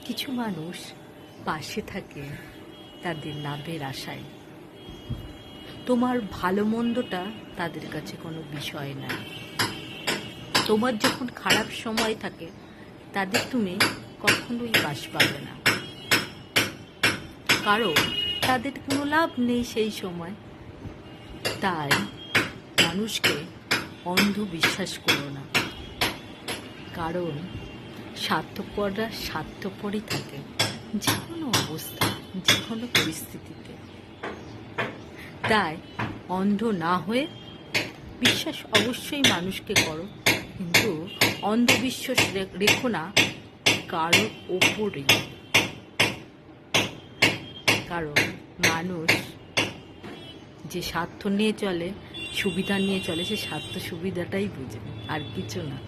কিছু মানুষ পাশে থাকে তাদের লাভের আশায়। তোমার ভালো মন্দটা তাদের কাছে কোনো বিষয় না। তোমার যখন খারাপ সময় থাকে তাদের তুমি কখনোই পাশ পাবে না, কারণ তাদের কোনো লাভ নেই সেই সময়। তাই মানুষকে অন্ধ বিশ্বাস করো না, কারণ স্বার্থপররা স্বার্থপরই থাকে যে কোনো অবস্থায়, যে কোনো পরিস্থিতিতে। তাই অন্ধ না হয়ে বিশ্বাস অবশ্যই মানুষকে করো, কিন্তু অন্ধবিশ্বাস রেখো না কারোর ওপরে, কারণ মানুষ যে স্বার্থ নিয়ে চলে, সুবিধা নিয়ে চলে, সে স্বার্থ সুবিধাটাই বুঝে, আর কিছু না।